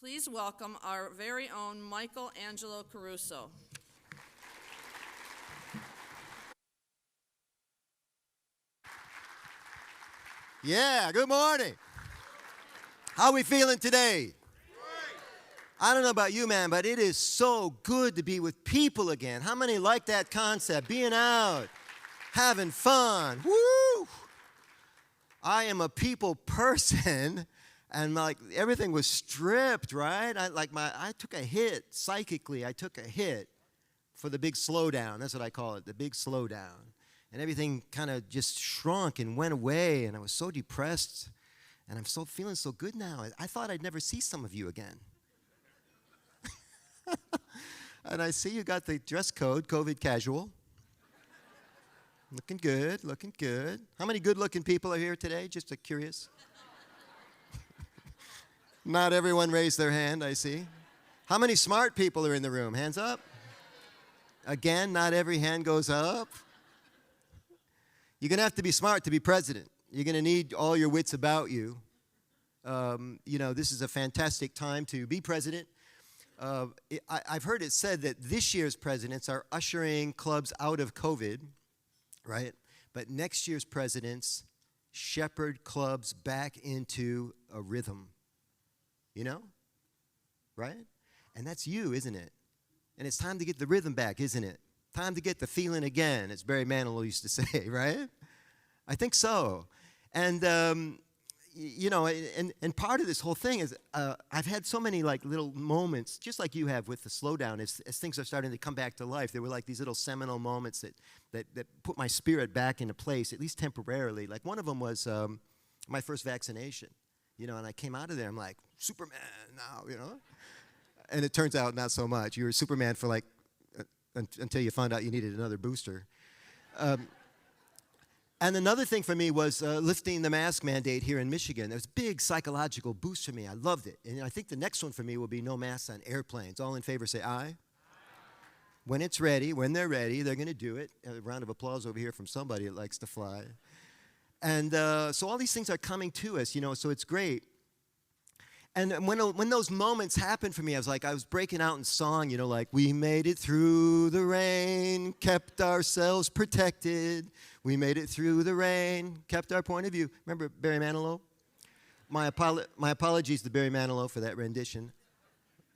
Please welcome our very own Michael Angelo Caruso. Yeah, good morning. How are we feeling today? I don't know about you, man, but it is so good to be with people again. How many like that concept? Being out, having fun. Woo! I am a people person, and like everything was stripped, right? I took a hit psychically. I took a hit for the big slowdown. That's what I call it, the big slowdown. And everything kind of just shrunk and went away, and I was so depressed, and I'm feeling so good now. I thought I'd never see some of you again. And I see you got the dress code, COVID casual. Looking good, looking good. How many good-looking people are here today? Just curious. Not everyone raised their hand, I see. How many smart people are in the room? Hands up. Again, not every hand goes up. You're going to have to be smart to be president. You're going to need all your wits about you. This is a fantastic time to be president. I've heard it said that this year's presidents are ushering clubs out of COVID, right? But next year's presidents shepherd clubs back into a rhythm, right? And that's you, isn't it? And it's time to get the rhythm back, isn't it? Time to get the feeling again, as Barry Manilow used to say, right? I think so. And, and part of this whole thing is I've had so many like little moments, just like you have with the slowdown, as things are starting to come back to life. There were like these little seminal moments that put my spirit back into place, at least temporarily. Like one of them was my first vaccination, and I came out of there, I'm like, Superman now, And it turns out not so much. You were Superman for like, until you found out you needed another booster. And another thing for me was lifting the mask mandate here in Michigan. There was a big psychological boost for me. I loved it. And I think the next one for me will be no masks on airplanes. All in favor say aye. When it's ready, when they're ready, they're going to do it. A round of applause over here from somebody that likes to fly. And so all these things are coming to us, so it's great. And when those moments happened for me, I was breaking out in song, like, we made it through the rain, kept ourselves protected. We made it through the rain, kept our point of view. Remember Barry Manilow? My apologies to Barry Manilow for that rendition.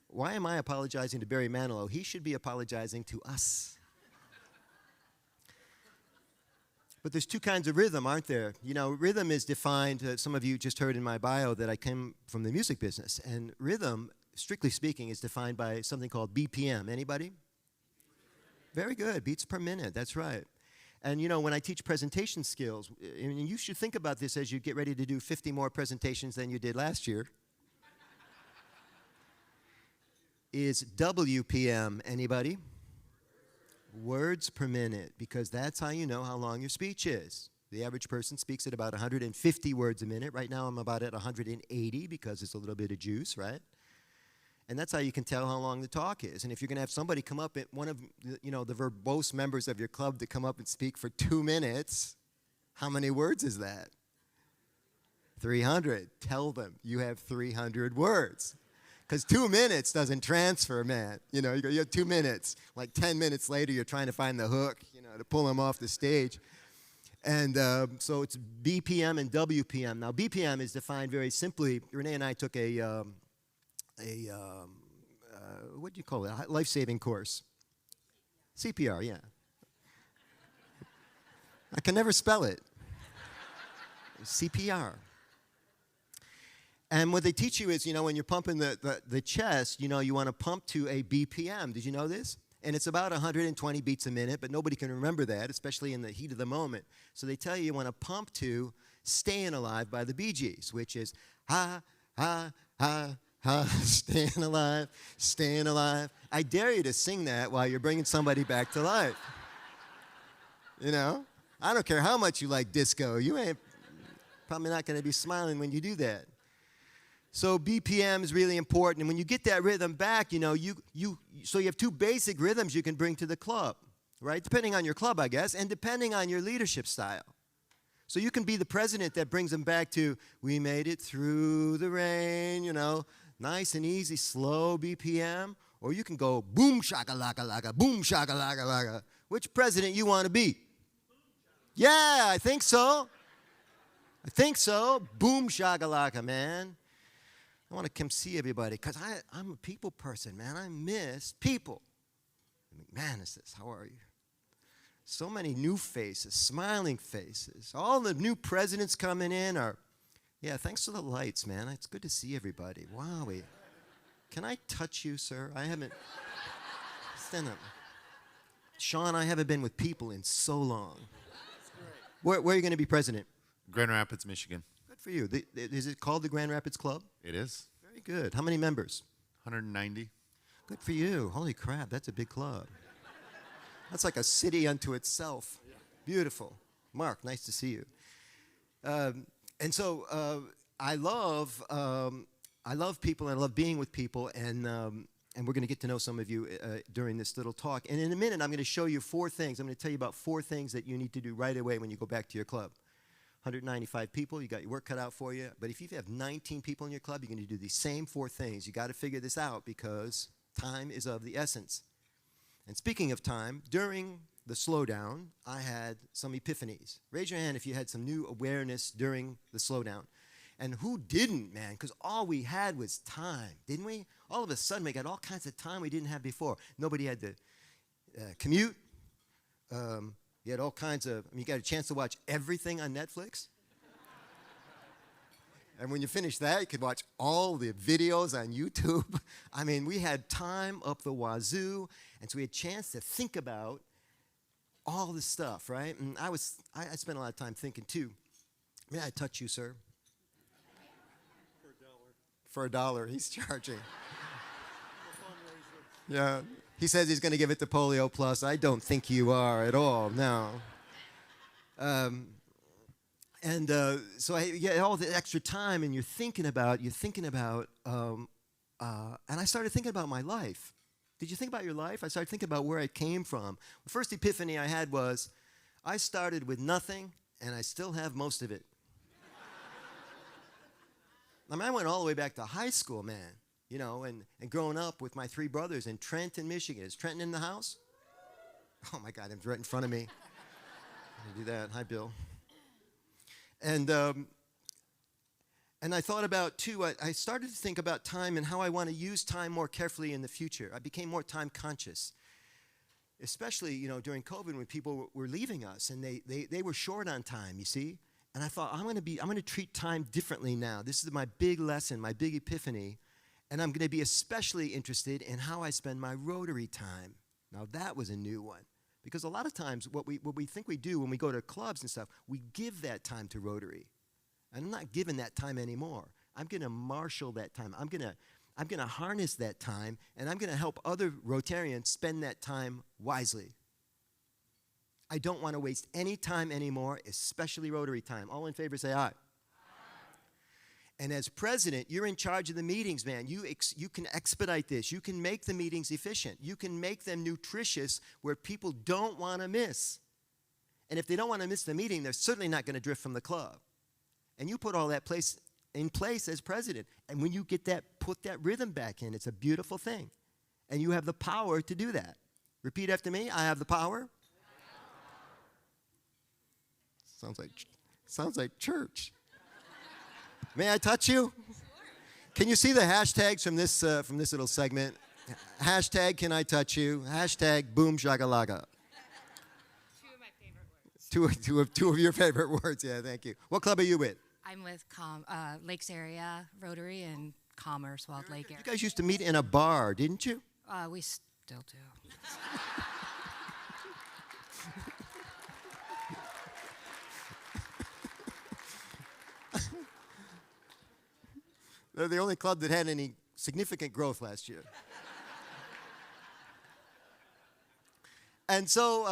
Why am I apologizing to Barry Manilow? He should be apologizing to us. But there's two kinds of rhythm, aren't there? Rhythm is defined, some of you just heard in my bio that I came from the music business. And rhythm, strictly speaking, is defined by something called BPM. Anybody? Very good, beats per minute, that's right. And when I teach presentation skills, and you should think about this as you get ready to do 50 more presentations than you did last year, is WPM. Anybody? Words per minute, because that's how you know how long your speech is. The average person speaks at about 150 words a minute. Right now I'm about at 180 because it's a little bit of juice, right? And that's how you can tell how long the talk is. And if you're going to have somebody come up, one of the verbose members of your club to come up and speak for 2 minutes, how many words is that? 300. Tell them you have 300 words. Because 2 minutes doesn't transfer, man. You have 2 minutes. Like 10 minutes later, you're trying to find the hook, to pull them off the stage. And so it's BPM and WPM. Now, BPM is defined very simply. Renee and I took what do you call it? A life-saving course. CPR, yeah. I can never spell it. CPR. And what they teach you is, when you're pumping the chest, you want to pump to a BPM. Did you know this? And it's about 120 beats a minute, but nobody can remember that, especially in the heat of the moment. So they tell you want to pump to Staying Alive by the Bee Gees, which is ha, ha, ha, ha, staying alive, staying alive. I dare you to sing that while you're bringing somebody back to life. I don't care how much you like disco. You ain't probably not going to be smiling when you do that. So BPM is really important, and when you get that rhythm back, so you have two basic rhythms you can bring to the club, right? Depending on your club, I guess, and depending on your leadership style. So you can be the president that brings them back to, we made it through the rain, nice and easy, slow BPM, or you can go boom shakalaka, boom shakalaka. Which president you want to be? Yeah, I think so. I think so. Boom shakalaka, man. I want to come see everybody because I'm a people person, man. I miss people. Man, is this? How are you? So many new faces, smiling faces. All the new presidents coming in are, yeah, thanks to the lights, man. It's good to see everybody. Wow. Can I touch you, sir? I haven't. Stand up. Sean, I haven't been with people in so long. Where are you going to be president? Grand Rapids, Michigan. Good for you. Is it called the Grand Rapids Club? It is. Very good. How many members? 190. Good for you. Holy crap, that's a big club. That's like a city unto itself. Beautiful. Mark, nice to see you. And so I love people, and I love being with people, and we're going to get to know some of you during this little talk. And in a minute, I'm going to show you 4 things. I'm going to tell you about 4 things that you need to do right away when you go back to your club. 195 people, you got your work cut out for you. But if you have 19 people in your club, you're going to do these same 4 things. You got to figure this out because time is of the essence. And speaking of time, during the slowdown, I had some epiphanies. Raise your hand if you had some new awareness during the slowdown. And who didn't, man? Because all we had was time, didn't we? All of a sudden, we got all kinds of time we didn't have before. Nobody had to commute. You had all kinds of, you got a chance to watch everything on Netflix. And when you finish that, you could watch all the videos on YouTube. I mean, we had time up the wazoo, and so we had a chance to think about all this stuff, right? And I spent a lot of time thinking, too. May I touch you, sir? For $1, he's charging. Yeah. He says he's going to give it to Polio Plus. I don't think you are at all, no. So you get all the extra time, and you're thinking about, and I started thinking about my life. Did you think about your life? I started thinking about where I came from. The first epiphany I had was, I started with nothing, and I still have most of it. I mean, I went all the way back to high school, man. You know, and growing up with my 3 brothers in Trenton, Michigan. Is Trenton in the house? Oh, my God, it's right in front of me. I do that. Hi, Bill. And I thought about, too, I started to think about time and how I want to use time more carefully in the future. I became more time conscious, especially, you know, during COVID when people were leaving us and they were short on time, you see? And I thought, I'm going to treat time differently now. This is my big lesson, my big epiphany. And I'm going to be especially interested in how I spend my Rotary time. Now, that was a new one. Because a lot of times, what we think we do when we go to clubs and stuff, we give that time to Rotary. And I'm not giving that time anymore. I'm going to marshal that time. I'm going to harness that time, and I'm going to help other Rotarians spend that time wisely. I don't want to waste any time anymore, especially Rotary time. All in favor, say aye. And as president, you're in charge of the meetings, man. You can expedite this. You can make the meetings efficient. You can make them nutritious where people don't want to miss. And if they don't want to miss the meeting, they're certainly not going to drift from the club. And you put all that in place as president. And when you put that rhythm back in, it's a beautiful thing. And you have the power to do that. Repeat after me. I have the power. Sounds like church. May I touch you? Can you see the hashtags from this little segment? Hashtag can I touch you? Hashtag boom shakalaka. 2 of my favorite words. Two of your favorite words. Yeah, thank you. What club are you with? I'm with Lakes Area Rotary and Commerce Walled Lake area. You guys used to meet in a bar, didn't you? We still do. They're the only club that had any significant growth last year. And so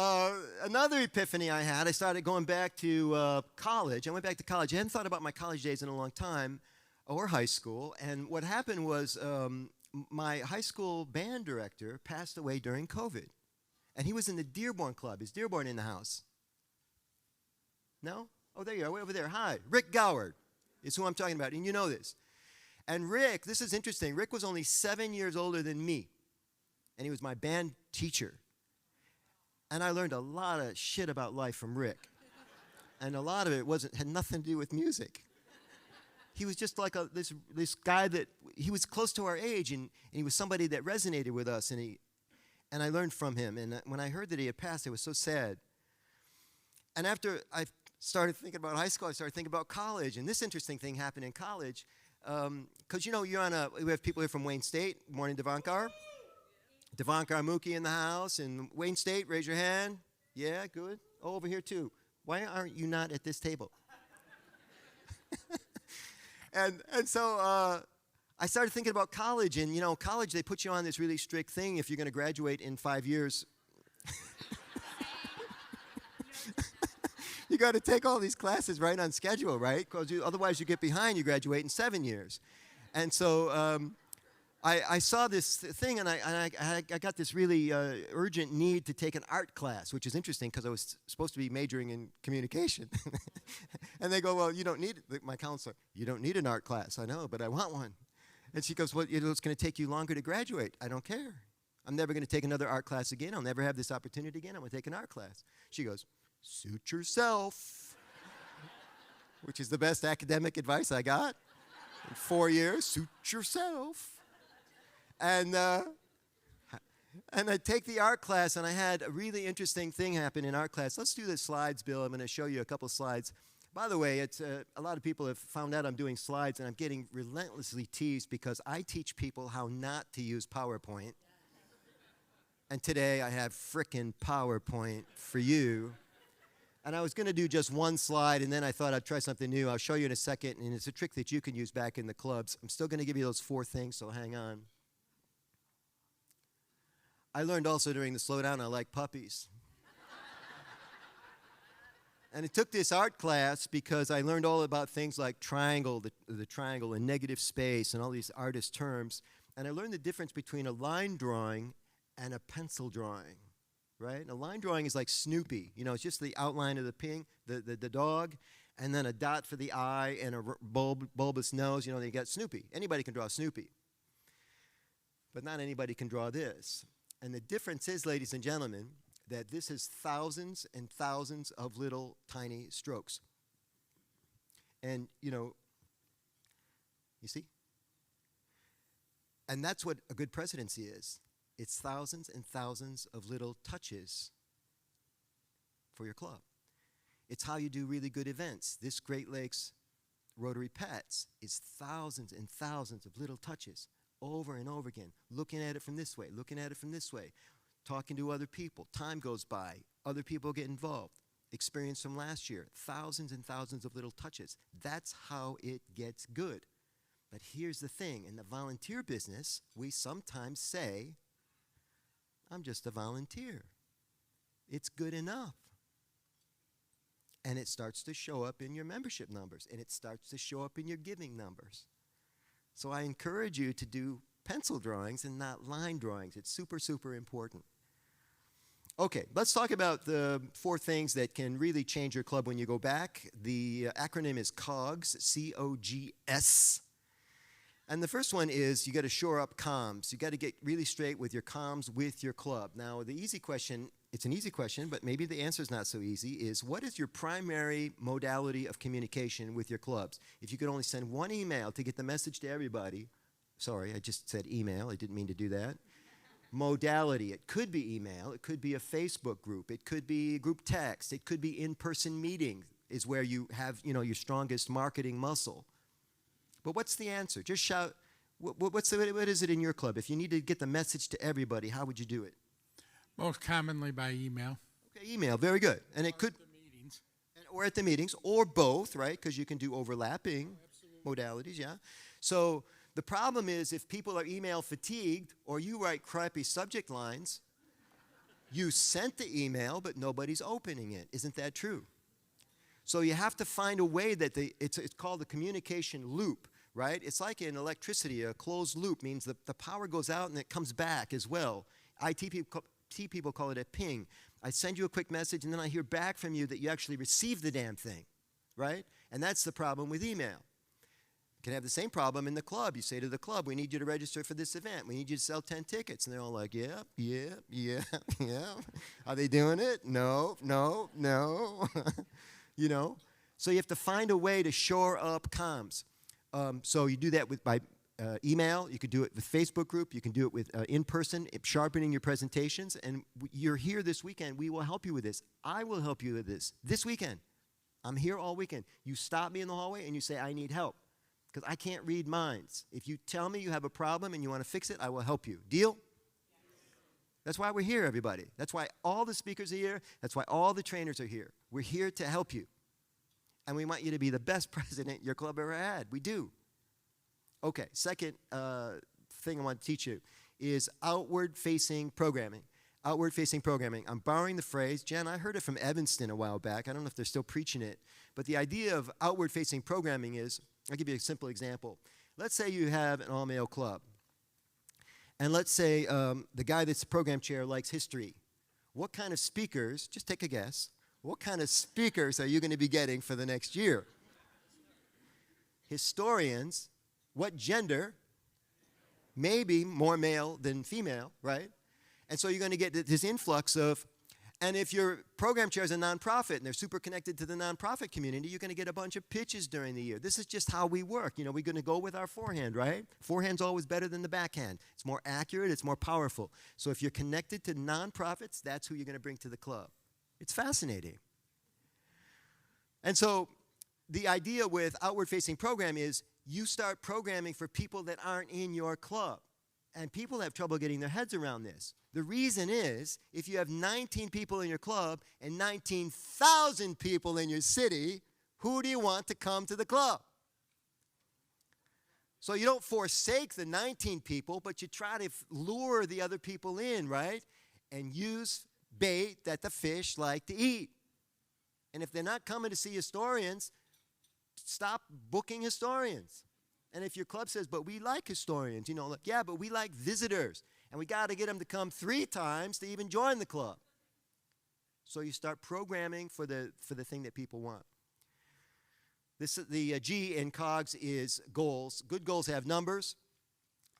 another epiphany I had, I started going back to college. I went back to college. I hadn't thought about my college days in a long time, or high school. And what happened was my high school band director passed away during COVID. And he was in the Dearborn Club. Is Dearborn in the house? No? Oh, there you are, way over there. Hi, Rick Goward is who I'm talking about, and you know this. And Rick, this is interesting, Rick was only 7 years older than me, and he was my band teacher. And I learned a lot of shit about life from Rick. And a lot of it had nothing to do with music. He was just like this guy that, he was close to our age, and he was somebody that resonated with us, and I learned from him. And when I heard that he had passed, it was so sad. And after I started thinking about high school, I started thinking about college. And this interesting thing happened in college. Because, we have people here from Wayne State. Morning, Devankar. Devankar Mookie in the house. And Wayne State, raise your hand. Yeah, good. Oh, over here too. Why aren't you not at this table? and so I started thinking about college. And, college, they put you on this really strict thing. If you're going to graduate in 5 years, you got to take all these classes right on schedule, right? Because otherwise you get behind, you graduate in 7 years. And so I saw this thing, and I got this really urgent need to take an art class, which is interesting because I was supposed to be majoring in communication. And they go, well, you don't need it. My counselor, you don't need an art class. I know, but I want one. And she goes, well, it's going to take you longer to graduate. I don't care. I'm never going to take another art class again. I'll never have this opportunity again. I'm going to take an art class. She goes, suit yourself, which is the best academic advice I got in 4 years. Suit yourself. And I take the art class, and I had a really interesting thing happen in art class. Let's do the slides, Bill. I'm going to show you a couple slides. By the way, it's a lot of people have found out I'm doing slides, and I'm getting relentlessly teased because I teach people how not to use PowerPoint. And today I have frickin' PowerPoint for you. And I was going to do just one slide, and then I thought I'd try something new. I'll show you in a second, and it's a trick that you can use back in the clubs. I'm still going to give you those 4 things, so hang on. I learned also during the Slowdown I like puppies. And I took this art class because I learned all about things like triangle, the triangle, and negative space, and all these artist terms. And I learned the difference between a line drawing and a pencil drawing. Right? And a line drawing is like Snoopy. It's just the outline of the dog, and then a dot for the eye and a bulbous nose. They got Snoopy. Anybody can draw Snoopy. But not anybody can draw this. And the difference is, ladies and gentlemen, that this is thousands and thousands of little tiny strokes. And, you see? And that's what a good presidency is. It's thousands and thousands of little touches for your club. It's how you do really good events. This Great Lakes Rotary Pets is thousands and thousands of little touches over and over again, looking at it from this way, looking at it from this way, talking to other people. Time goes by. Other people get involved. Experience from last year, thousands and thousands of little touches. That's how it gets good. But here's the thing. In the volunteer business, we sometimes say, I'm just a volunteer. It's good enough. And it starts to show up in your membership numbers, and it starts to show up in your giving numbers. So I encourage you to do pencil drawings and not line drawings. It's super, super important. Okay, let's talk about the 4 things that can really change your club when you go back. The acronym is COGS, C-O-G-S. And the first one is you got to shore up comms. You got to get really straight with your comms with your club. Now, the easy question, it's an easy question, but maybe the answer is not so easy, is what is your primary modality of communication with your clubs? If you could only send one email to get the message to everybody, sorry, I just said email. I didn't mean to do that. Modality, it could be email. It could be a Facebook group. It could be group text. It could be in-person meeting is where you have, your strongest marketing muscle. But what's the answer? Just shout. What is it in your club? If you need to get the message to everybody, how would you do it? Most commonly by email. Okay, email. Very good. And it could. At the meetings. Or at the meetings, or both, right? Because you can do overlapping modalities, yeah? So the problem is if people are email fatigued or you write crappy subject lines, you sent the email, but nobody's opening it. Isn't that true? So you have to find a way that it's called the communication loop, right? It's like in electricity, a closed loop means the power goes out and it comes back as well. IT people call it a ping. I send you a quick message and then I hear back from you that you actually received the damn thing, right? And that's the problem with email. can have the same problem in the club. You say to the club, we need you to register for this event. We need you to sell 10 tickets. And they're all like, yeah, yeah, yeah, yeah. Are they doing it? No, no, no. You know? So you have to find a way to shore up comms. So you do that by email. You could do it with Facebook group. You can do it with in person, sharpening your presentations. And you're here this weekend. We will help you with this. I will help you with this weekend. I'm here all weekend. You stop me in the hallway and you say, I need help. Because I can't read minds. If you tell me you have a problem and you want to fix it, I will help you. Deal? That's why we're here, everybody. That's why all the speakers are here. That's why all the trainers are here. We're here to help you. And we want you to be the best president your club ever had. We do. Okay, second thing I want to teach you is outward-facing programming. Outward-facing programming. I'm borrowing the phrase. Jen, I heard it from Evanston a while back. I don't know if they're still preaching it. But the idea of outward-facing programming is, I'll give you a simple example. Let's say you have an all-male club. And let's say the guy that's the program chair likes history. What kind of speakers, just take a guess, what kind of speakers are you going to be getting for the next year? Historians, what gender? Maybe more male than female, right? And so you're going to get this influx of, and if your program chair is a nonprofit and they're super connected to the nonprofit community, you're going to get a bunch of pitches during the year. This is just how we work. You know, we're going to go with our forehand, right? Forehand's always better than the backhand. It's more accurate, it's more powerful. So if you're connected to nonprofits, that's who you're going to bring to the club. It's fascinating. And so the idea with outward-facing program is you start programming for people that aren't in your club. And people have trouble getting their heads around this. The reason is, if you have 19 people in your club and 19,000 people in your city, who do you want to come to the club? So you don't forsake the 19 people, but you try to lure the other people in, right? And use bait that the fish like to eat. And if they're not coming to see historians, stop booking historians. And if your club says, but we like historians, you know, like, yeah, but we like visitors. And we got to get them to come 3 times to even join the club. So you start programming for the thing that people want. The G in COGS is goals. Good goals have numbers.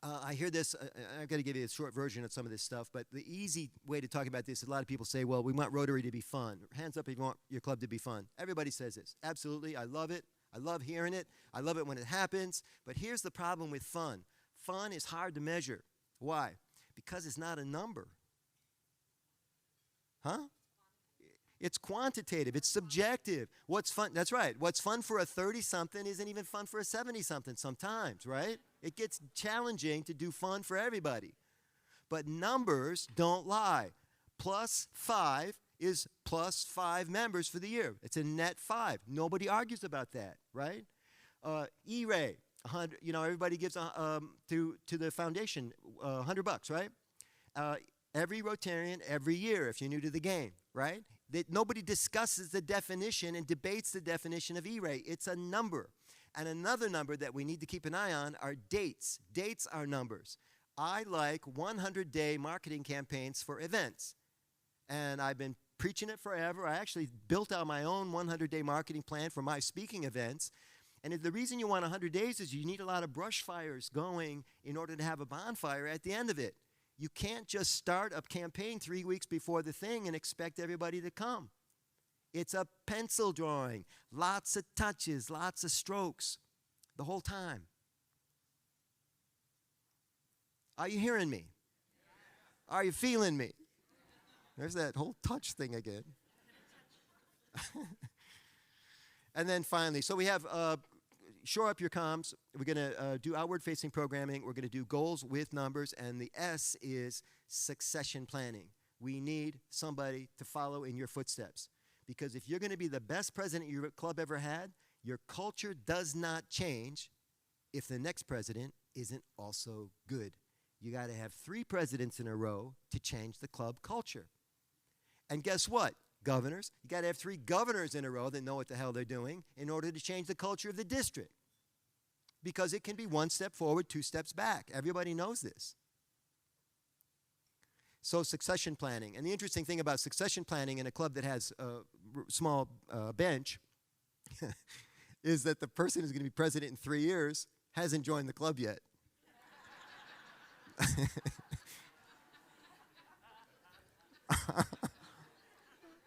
I hear this, I've got to give you a short version of some of this stuff, but the easy way to talk about this is a lot of people say, well, we want Rotary to be fun. Hands up if you want your club to be fun. Everybody says this. Absolutely, I love it. I love hearing it. I love it when it happens. But here's the problem with fun. Fun is hard to measure. Why? Because it's not a number. Huh? It's quantitative. It's subjective. What's fun? That's right. What's fun for a 30-something isn't even fun for a 70-something sometimes, right? It gets challenging to do fun for everybody. But numbers don't lie. +5 is +5 members for the year. It's a net 5. Nobody argues about that, right? E-Ray, 100. You know, everybody gives to the foundation $100, right? Every Rotarian every year, if you're new to the game, right? Nobody discusses the definition and debates the definition of E-Ray. It's a number. And another number that we need to keep an eye on are dates. Dates are numbers. I like 100-day marketing campaigns for events. And I've been preaching it forever. I actually built out my own 100-day marketing plan for my speaking events. And the reason you want 100 days is you need a lot of brush fires going in order to have a bonfire at the end of it. You can't just start a campaign 3 weeks before the thing and expect everybody to come. It's a pencil drawing, lots of touches, lots of strokes, the whole time. Are you hearing me? Are you feeling me? There's that whole touch thing again. And then finally, so we have shore up your comms. We're going to do outward-facing programming. We're going to do goals with numbers. And the S is succession planning. We need somebody to follow in your footsteps. Because if you're going to be the best president your club ever had, your culture does not change if the next president isn't also good. You got to have 3 presidents in a row to change the club culture. And guess what? Governors, you got to have 3 governors in a row that know what the hell they're doing in order to change the culture of the district. Because it can be 1 step forward, 2 steps back. Everybody knows this. So succession planning. And the interesting thing about succession planning in a club that has a small bench is that the person who's going to be president in 3 years hasn't joined the club yet.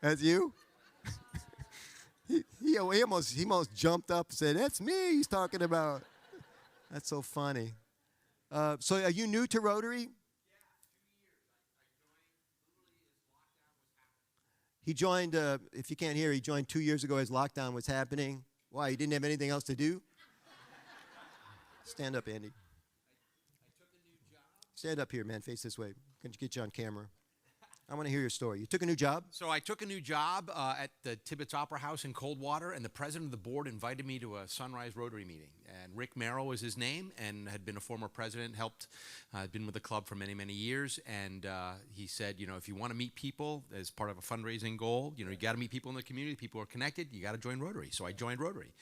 That's you? he almost jumped up and said, "That's me he's talking about." That's so funny. So are you new to Rotary? He joined, if you can't hear, he joined 2 years ago as lockdown was happening. Why, he didn't have anything else to do? Stand up, Andy. Stand up here, man. Face this way. Can you get you on camera? I want to hear your story. You took a new job? So I took a new job at the Tibbetts Opera House in Coldwater, and the president of the board invited me to a Sunrise Rotary meeting. And Rick Merrill was his name, and had been a former president, had been with the club for many, many years. And he said, you know, if you want to meet people as part of a fundraising goal, you know, you got to meet people in the community. People are connected. You got to join Rotary. So I joined Rotary.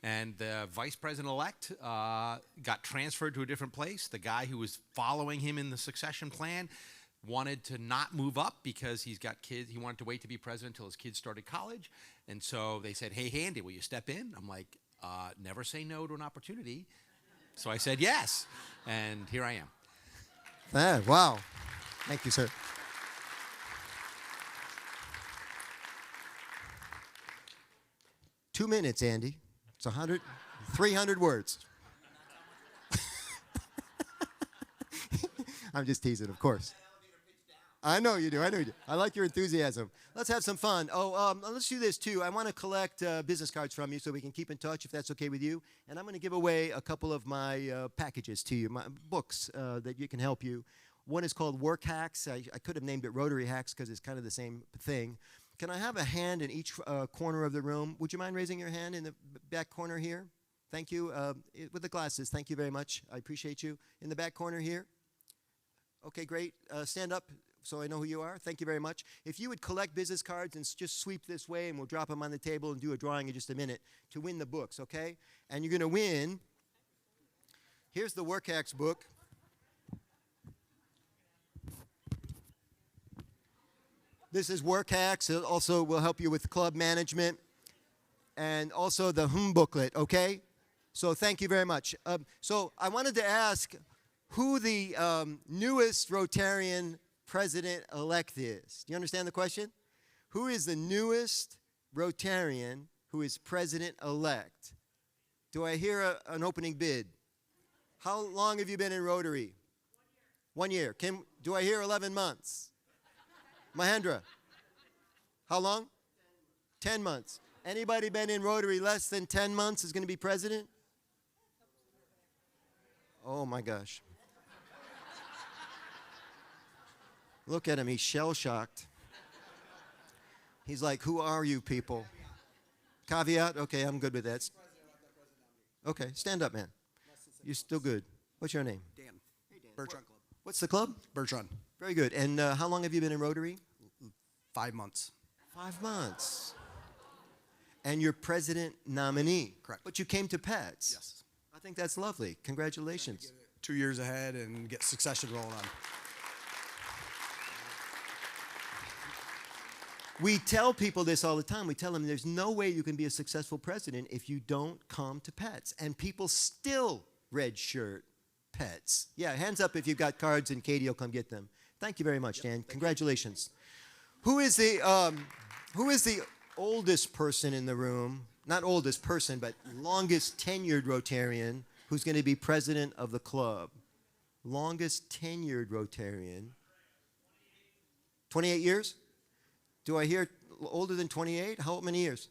And the vice president-elect got transferred to a different place. The guy who was following him in the succession plan wanted to not move up because he's got kids. He wanted to wait to be president until his kids started college. And so they said, "Hey, Andy, will you step in?" I'm like, never say no to an opportunity. So I said yes, and here I am. Wow. Thank you, sir. Two minutes, Andy. It's 300 words. I'm just teasing, of course. I know you do. I know you do. I like your enthusiasm. Let's have some fun. Let's do this too. I want to collect business cards from you so we can keep in touch, if that's okay with you. And I'm going to give away a couple of my packages to you, my books that you can help you. One is called Work Hacks. I could have named it Rotary Hacks because it's kind of the same thing. Can I have a hand in each corner of the room? Would you mind raising your hand in the back corner here? Thank you. With the glasses, thank you very much. I appreciate you. In the back corner here. Okay, great. Stand up so I know who you are. Thank you very much. If you would collect business cards and just sweep this way, and we'll drop them on the table and do a drawing in just a minute to win the books, okay? And you're going to win. Here's the Work Hacks book. This is Work Hacks. It also will help you with club management. And also the booklet, okay? So thank you very much. So I wanted to ask who the newest Rotarian president-elect is. Do you understand the question? Who is the newest Rotarian who is president-elect? Do I hear an opening bid? How long have you been in Rotary? 1 year. Do I hear 11 months? Mahendra? How long? 10 months. Anybody been in Rotary less than 10 months is going to be president? Oh my gosh. Look at him, he's shell-shocked. He's like, who are you people? Caveat? Okay, I'm good with that. Okay, stand up, man. You're still good. What's your name? Dan. Hey, Dan. Bertrand Club. What's the club? Bertrand. Very good. And how long have you been in Rotary? 5 months. 5 months. And you're president nominee. Correct. But you came to Pets. Yes. I think that's lovely. Congratulations. 2 years ahead and get succession rolling on. We tell people this all the time. We tell them there's no way you can be a successful president if you don't come to Pets. And people still red shirt Pets. Yeah, hands up if you've got cards, and Katie will come get them. Thank you very much, Dan. Congratulations. Who is the oldest person in the room? Not oldest person, but longest tenured Rotarian who's going to be president of the club? Longest tenured Rotarian. 28 years? Do I hear older than 28? How many years?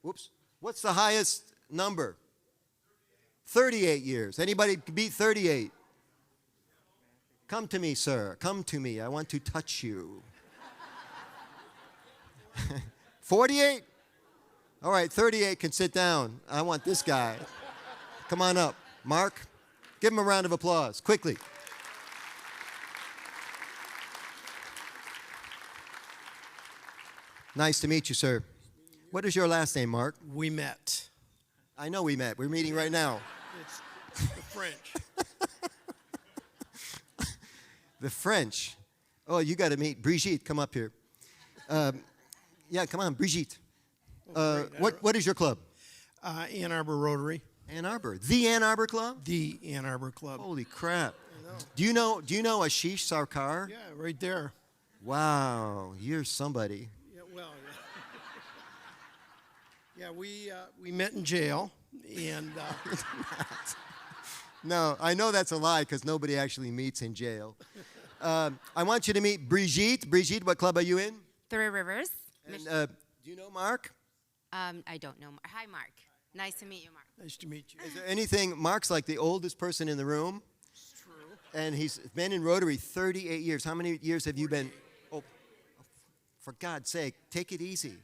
Whoops. What's the highest number? 38 years. Anybody beat 38? Come to me, sir. Come to me. I want to touch you. 48? All right, 38 can sit down. I want this guy. Come on up. Mark, give him a round of applause, quickly. Nice to meet you, sir. What is your last name, Mark? We met. I know we met. We're meeting right now. It's the French. The French. Oh, you got to meet Brigitte. Come up here. Yeah, come on, Brigitte. What is your club? Ann Arbor Rotary, Ann Arbor. The Ann Arbor Club? the Ann Arbor Club. Holy crap. Do you know Ashish Sarkar? Yeah, right there. Wow, you're somebody. Yeah, well, yeah. Yeah, we met in jail, and No, I know that's a lie because nobody actually meets in jail. I want you to meet Brigitte. Brigitte, what club are you in? Three Rivers. And, do you know Mark? I don't know. Hi, Mark. Nice to meet you, Mark. nice to meet you. Is there anything? Mark's like the oldest person in the room. It's true. And he's been in Rotary 38 years. How many years have you been? Oh, for God's sake, take it easy.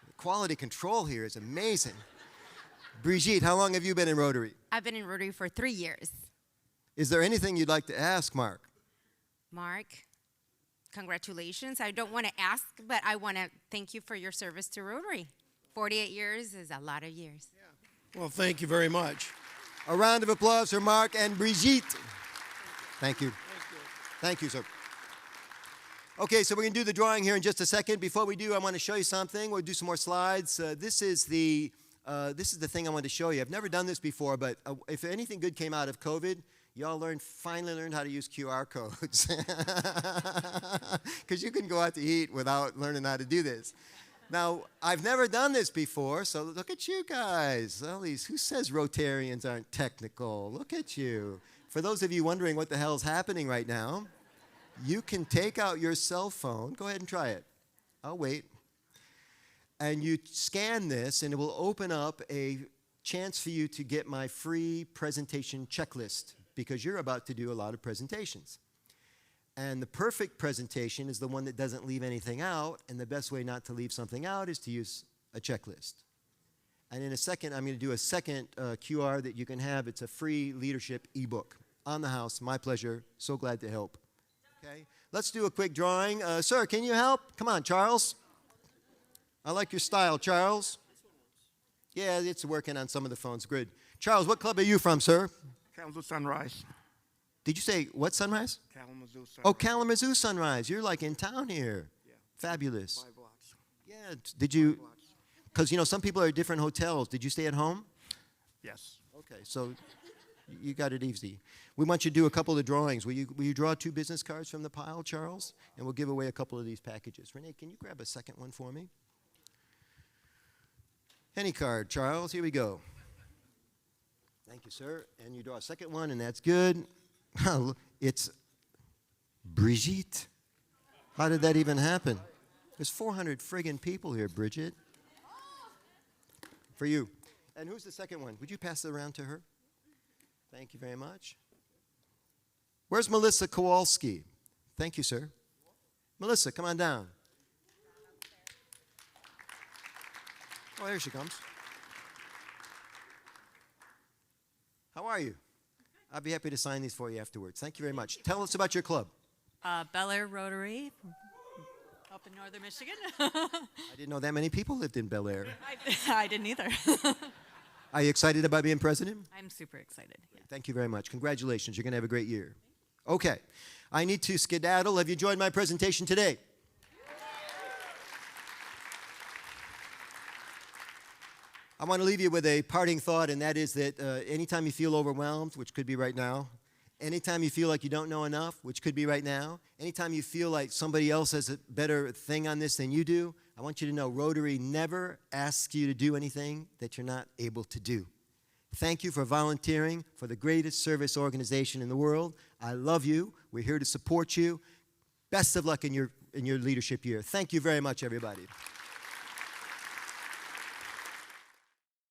The quality control here is amazing. Brigitte, how long have you been in Rotary? I've been in Rotary for 3 years. Is there anything you'd like to ask Mark? Mark, congratulations. I don't want to ask, but I want to thank you for your service to Rotary. 48 years is a lot of years. Well, thank you very much. A round of applause for Mark and Brigitte. Thank you. Thank you, sir. Okay, so we're going to do the drawing here in just a second. Before we do, I want to show you something. We'll do some more slides. This is the thing I wanted to show you. I've never done this before, but if anything good came out of COVID, y'all finally learned how to use QR codes. Because you can go out to eat without learning how to do this. Now, I've never done this before, so look at you guys. Who says Rotarians aren't technical? Look at you. For those of you wondering what the hell's happening right now, you can take out your cell phone. Go ahead and try it. I'll wait. And you scan this, and it will open up a chance for you to get my free presentation checklist, because you're about to do a lot of presentations. And the perfect presentation is the one that doesn't leave anything out, and the best way not to leave something out is to use a checklist. And in a second, I'm going to do a second QR that you can have. It's a free leadership ebook. On the house, my pleasure. So glad to help. Okay, let's do a quick drawing. Sir, can you help? Come on, Charles. I like your style, Charles. Yeah, it's working on some of the phones. Good. Charles, what club are you from, sir? Kalamazoo Sunrise. Did you say what Sunrise? Kalamazoo Sunrise. Oh, Kalamazoo Sunrise. You're like in town here. Yeah. Fabulous. 5 blocks. Yeah. Did you? Because some people are at different hotels. Did you stay at home? Yes. Okay, so you got it easy. We want you to do a couple of drawings. Will you draw 2 business cards from the pile, Charles? And we'll give away a couple of these packages. Renee, can you grab a second one for me? Any card, Charles. Here we go. Thank you, sir. And you draw a second one, and that's good. It's Brigitte. How did that even happen? There's 400 friggin' people here, Bridget. For you. And who's the second one? Would you pass it around to her? Thank you very much. Where's Melissa Kowalski? Thank you, sir. Melissa, come on down. Oh, here she comes. How are you? I'll be happy to sign these for you afterwards. Thank you very much. Tell us about your club. Bel Air Rotary, up in northern Michigan. I didn't know that many people lived in Bel Air. I didn't either. Are you excited about being president? I'm super excited. Yeah. Thank you very much. Congratulations. You're going to have a great year. Okay. I need to skedaddle. Have you enjoyed my presentation today? I want to leave you with a parting thought, and that is that anytime you feel overwhelmed, which could be right now, anytime you feel like you don't know enough, which could be right now, anytime you feel like somebody else has a better thing on this than you do, I want you to know Rotary never asks you to do anything that you're not able to do. Thank you for volunteering for the greatest service organization in the world. I love you. We're here to support you. Best of luck in your leadership year. Thank you very much, everybody.